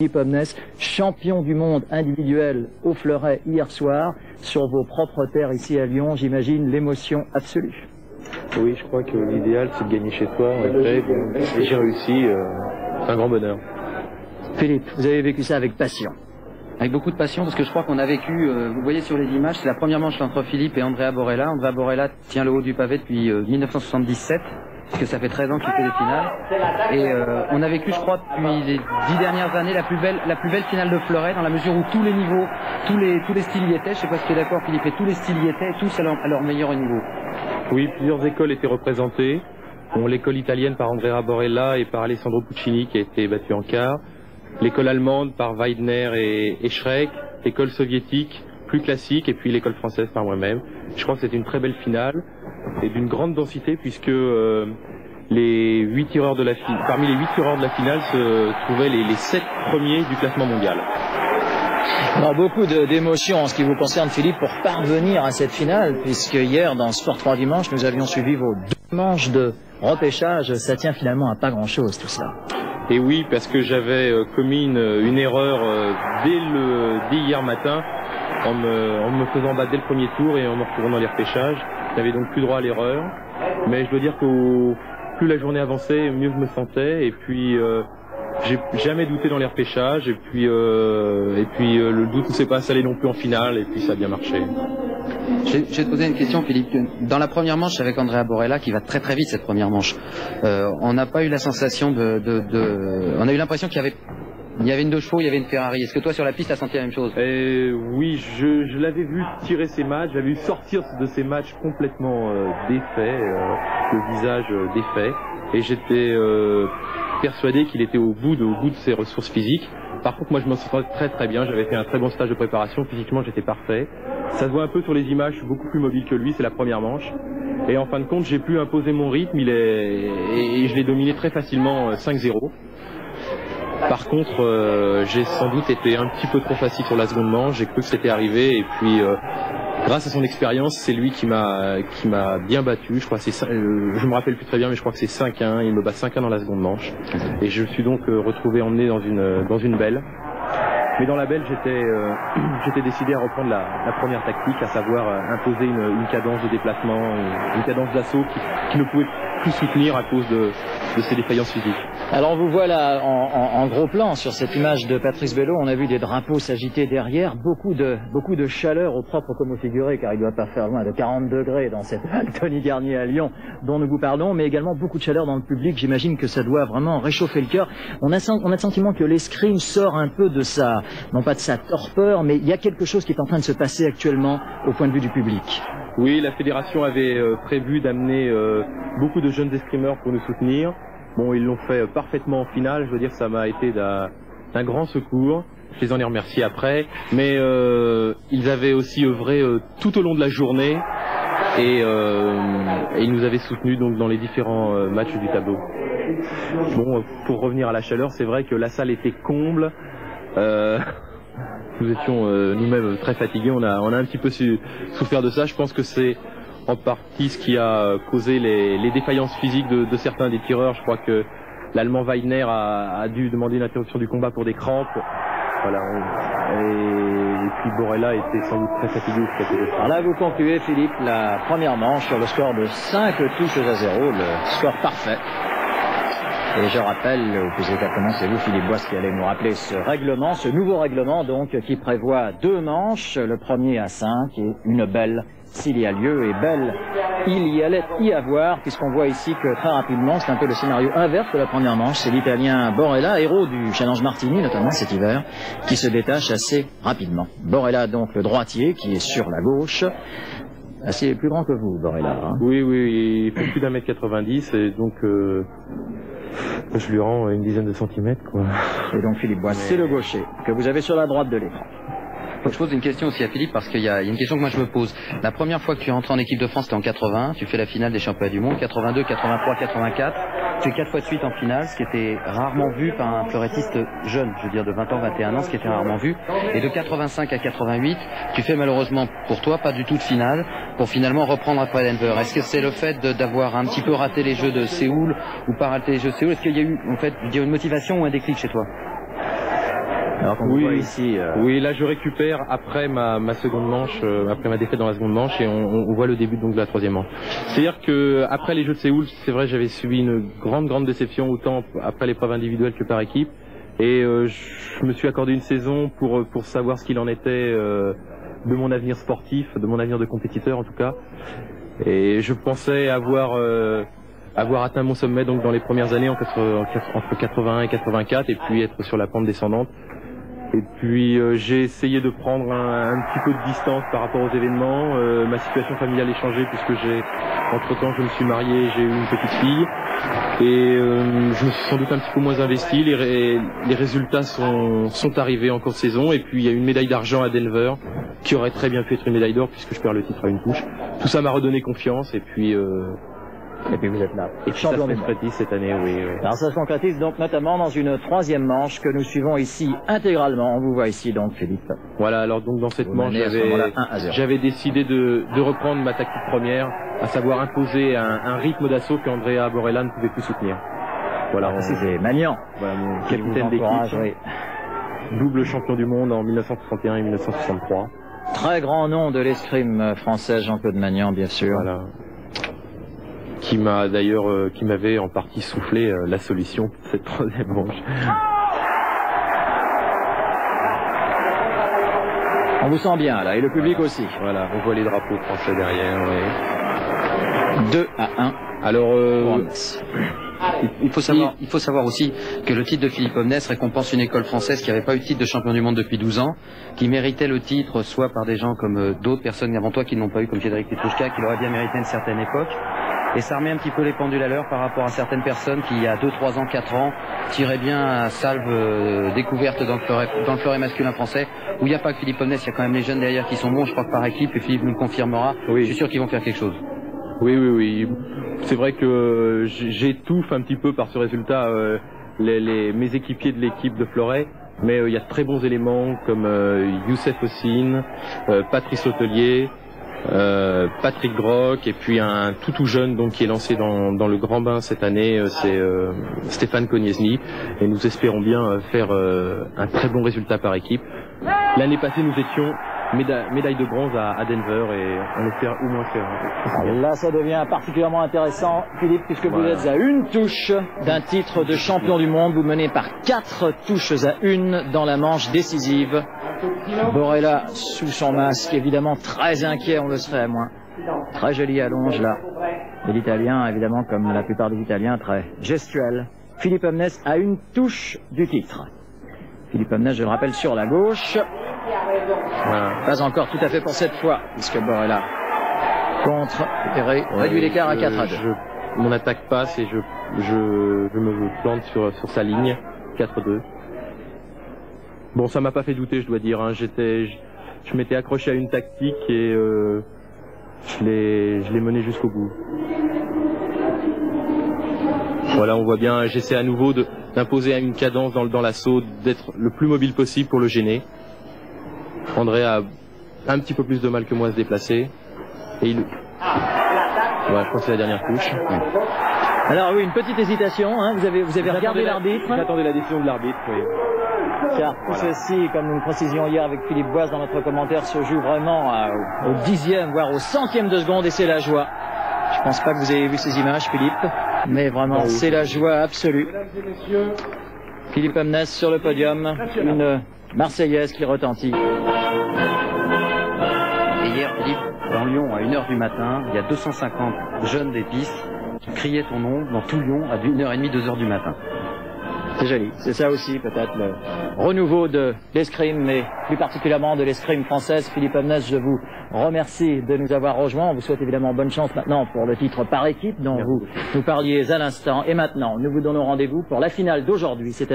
Philippe Omnes, champion du monde individuel au fleuret hier soir, sur vos propres terres ici à Lyon, j'imagine l'émotion absolue. Oui, je crois que l'idéal c'est de gagner chez toi, en effet, et j'ai réussi, c'est un grand bonheur. Philippe, vous avez vécu ça avec passion. Avec beaucoup de passion, parce que je crois qu'on a vécu, vous voyez sur les images, c'est la première manche entre Philippe et Andrea Borella. Andrea Borella tient le haut du pavé depuis 1977. Parce que ça fait 13 ans qu'il fait des finales. Et on a vécu, je crois, depuis les 10 dernières années, la plus belle finale de fleuret, dans la mesure où tous les niveaux, tous les styles y étaient. Je sais pas si tu es d'accord, Philippe, et tous les styles y étaient, tous à leur meilleur niveau. Oui, plusieurs écoles étaient représentées. Bon, l'école italienne par Andrea Borella et par Alessandro Puccini qui a été battu en quart. L'école allemande par Weidner et Schreck. L'école soviétique, plus classique, et puis l'école française par moi-même. Je crois que c'était une très belle finale et d'une grande densité puisque les 8 tireurs parmi les 8 tireurs de la finale se trouvaient les 7 premiers du classement mondial. Alors beaucoup d'émotions en ce qui vous concerne, Philippe, pour parvenir à cette finale, puisque hier dans Sport 3 Dimanche, nous avions suivi vos 2 manches de repêchage. Ça tient finalement à pas grand-chose tout cela. Et oui, parce que j'avais commis une erreur dès hier matin en me faisant battre dès le premier tour et en me retrouvant dans les repêchages. Je n'avais donc plus droit à l'erreur, mais je dois dire que plus la journée avançait, mieux je me sentais, et puis j'ai jamais douté dans les repêchages, et puis le doute ne s'est pas installé non plus en finale, et puis ça a bien marché. Je vais te poser une question, Philippe. Dans la première manche avec Andrea Borella, qui va très très vite cette première manche, on n'a pas eu la sensation on a eu l'impression qu'il y avait une 2 chevaux, il y avait une Ferrari. Est-ce que toi sur la piste tu as senti la même chose? Oui, je l'avais vu tirer ses matchs, j'avais vu sortir de ces matchs complètement défait, le visage défait, et j'étais persuadé qu'il était au bout de ses ressources physiques. Par contre, moi je me sentais très très bien, j'avais fait un très bon stage de préparation, physiquement j'étais parfait. Ça se voit un peu sur les images, je suis beaucoup plus mobile que lui, c'est la première manche. Et en fin de compte, j'ai pu imposer mon rythme, et je l'ai dominé très facilement 5-0. Par contre, j'ai sans doute été un petit peu trop facile sur la seconde manche, j'ai cru que c'était arrivé, et puis grâce à son expérience, c'est lui qui m'a bien battu. Je crois que je me rappelle plus très bien, mais je crois que c'est 5-1, il me bat 5-1 dans la seconde manche. Et je me suis donc retrouvé emmené dans une belle. Mais dans la belle, j'étais décidé à reprendre la première tactique, à savoir imposer une cadence de déplacement, une cadence d'assaut qui ne pouvait plus soutenir à cause de ses défaillances physiques. Alors on vous voit là en gros plan sur cette image de Patrice Belleau, on a vu des drapeaux s'agiter derrière, beaucoup de chaleur au propre comme au figuré, car il ne doit pas faire loin de 40 degrés dans cette Tony Garnier à Lyon dont nous vous parlons, mais également beaucoup de chaleur dans le public. J'imagine que ça doit vraiment réchauffer le cœur. On a le sentiment que l'escrime sort un peu de sa, non pas de sa torpeur, mais il y a quelque chose qui est en train de se passer actuellement au point de vue du public. Oui, la fédération avait prévu d'amener beaucoup de jeunes escrimeurs pour nous soutenir. Bon, ils l'ont fait parfaitement en finale, je veux dire que ça m'a été d'un grand secours. Je les en ai remerciés après, mais ils avaient aussi œuvré tout au long de la journée et ils nous avaient soutenus donc dans les différents matchs du tableau. Bon, pour revenir à la chaleur, c'est vrai que la salle était comble. Nous étions nous-mêmes très fatigués, on a un petit peu souffert de ça. Je pense que c'est en partie ce qui a causé les défaillances physiques de certains des tireurs. Je crois que l'Allemand Weidner a dû demander une interruption du combat pour des crampes. Voilà. Et puis Borella était sans doute très fatigué. Alors là, vous concluez, Philippe, la première manche sur le score de 5 touches à 0, le score parfait. Et je rappelle, ou plus exactement, c'est vous, Philippe Boisse, qui allez nous rappeler ce règlement, ce nouveau règlement, donc, qui prévoit 2 manches, le premier à 5 et une belle s'il y a lieu, et belle il y allait y avoir, puisqu'on voit ici que très rapidement, c'est un peu le scénario inverse de la première manche, c'est l'Italien Borella, héros du Challenge Martini, notamment cet hiver, qui se détache assez rapidement. Borella, donc, le droitier, qui est sur la gauche. Assez plus grand que vous, Borella. Hein. Oui, il fait plus d'1m90, et donc je lui rends une dizaine de centimètres, quoi. Et donc Philippe Boisse, c'est le gaucher, que vous avez sur la droite de l'écran. Je pose une question aussi à Philippe, parce qu'il y a une question que moi je me pose. La première fois que tu es entré en équipe de France, c'était en 80, tu fais la finale des championnats du monde, 82, 83, 84. Tu es 4 fois de suite en finale, ce qui était rarement vu par un fleurettiste jeune, je veux dire de 20 ans, 21 ans, ce qui était rarement vu. Et de 85 à 88, tu fais malheureusement pour toi pas du tout de finale, pour finalement reprendre après Denver. Est-ce que c'est le fait d'avoir un petit peu raté les Jeux de Séoul, ou pas raté les Jeux de Séoul? Est-ce qu'il y a eu, en fait, une motivation ou un déclic chez toi? Alors qu'on voit ici... Oui, là je récupère après ma seconde manche, après ma défaite dans la seconde manche, et on voit le début donc de la troisième manche. C'est-à-dire que après les Jeux de Séoul, c'est vrai, j'avais subi une grande déception, autant après l'épreuve individuelle que par équipe. Et je me suis accordé une saison pour savoir ce qu'il en était de mon avenir sportif, de mon avenir de compétiteur en tout cas. Et je pensais avoir atteint mon sommet donc dans les premières années entre 81 et 84, et puis être sur la pente descendante. Et puis j'ai essayé de prendre un petit peu de distance par rapport aux événements. Ma situation familiale est changée puisque entre-temps je me suis marié, j'ai eu une petite fille, et je me suis sans doute un petit peu moins investi. Les résultats sont arrivés en cours de saison, et puis il y a une médaille d'argent à Denver qui aurait très bien pu être une médaille d'or puisque je perds le titre à une touche. Tout ça m'a redonné confiance, et puis vous êtes là. Et ça se concrétise cette année, oui. Alors ça se concrétise donc notamment dans une troisième manche que nous suivons ici intégralement. On vous voit ici donc, Philippe. Voilà, alors donc dans cette manche, j'avais décidé de reprendre ma tactique première, à savoir imposer un rythme d'assaut qu'Andrea Borella ne pouvait plus soutenir. Voilà, c'est Magnan. Voilà, mon capitaine d'équipe, oui. Double champion du monde en 1961 et 1963. Très grand nom de l'escrime française, Jean-Claude Magnan, bien sûr. Voilà. Qui m'avait en partie soufflé la solution pour cette troisième manche. On vous sent bien là, et le public aussi. Voilà, on voit les drapeaux français derrière. Oui. 2-1. Alors, il faut savoir aussi que le titre de Philippe Omnès récompense une école française qui n'avait pas eu de titre de champion du monde depuis 12 ans, qui méritait le titre soit par des gens comme d'autres personnes avant toi qui ne l'ont pas eu, comme Cédric Petrouchka, qui l'aurait bien mérité à une certaine époque. Et ça remet un petit peu les pendules à l'heure par rapport à certaines personnes qui, il y a 2, 3 ans, 4 ans, tiraient bien à salve découverte dans le fleuret masculin français, où il n'y a pas que Philippe Omnès, il y a quand même les jeunes derrière qui sont bons, je crois que par équipe, et Philippe nous le confirmera. Oui. Je suis sûr qu'ils vont faire quelque chose. Oui. C'est vrai que j'étouffe un petit peu par ce résultat mes équipiers de l'équipe de Fleuret, mais il y a de très bons éléments comme Youssef Ossine, Patrice Hôtelier, Patrick Groc, et puis un tout jeune donc qui est lancé dans le grand bain cette année, c'est Stéphane Konieczny, et nous espérons bien faire un très bon résultat par équipe. L'année passée nous étions médaille de bronze à Denver, et on espère au moins faire. Là ça devient particulièrement intéressant, Philippe, puisque vous êtes à une touche d'un titre de champion du monde. Vous menez par 4 touches à 1 dans la manche décisive. Borella sous son masque, évidemment très inquiet, on le serait à moins. Très joli allonge là. Et l'Italien, évidemment, comme la plupart des Italiens, très gestuel. Philippe Omnès a une touche du titre. Philippe Omnès, je le rappelle, sur la gauche. Voilà. Pas encore tout à fait pour cette fois, puisque Borella contre réduit l'écart à 4-2. Mon attaque passe et je me plante sur sa ligne, 4-2. Bon, ça m'a pas fait douter, je dois dire. Hein. Je m'étais accroché à une tactique et je l'ai mené jusqu'au bout. Voilà, on voit bien, j'essaie à nouveau d'imposer une cadence dans l'assaut, d'être le plus mobile possible pour le gêner. André a un petit peu plus de mal que moi à se déplacer. Et voilà, je pense que c'est la dernière touche. Oui. Alors oui, une petite hésitation, hein. Vous avez regardé l'arbitre. J'attendais la décision de l'arbitre, oui. Car tout ceci, comme nous le précisions hier avec Philippe Boisse dans notre commentaire, se joue vraiment au 10e, voire au 100e de seconde, et c'est la joie. Je pense pas que vous ayez vu ces images, Philippe, mais vraiment, c'est la joie absolue. Philippe Omnès sur le podium, une Marseillaise qui retentit. Et hier, Philippe, dans Lyon, à 1h du matin, il y a 250 jeunes des pistes qui criaient ton nom dans tout Lyon à 1h30, 2h du matin. C'est joli. C'est ça aussi, peut-être, le renouveau de l'escrime, mais plus particulièrement de l'escrime française. Philippe Omnès, je vous remercie de nous avoir rejoints. On vous souhaite évidemment bonne chance maintenant pour le titre par équipe dont vous nous parliez à l'instant. Et maintenant, nous vous donnons rendez-vous pour la finale d'aujourd'hui.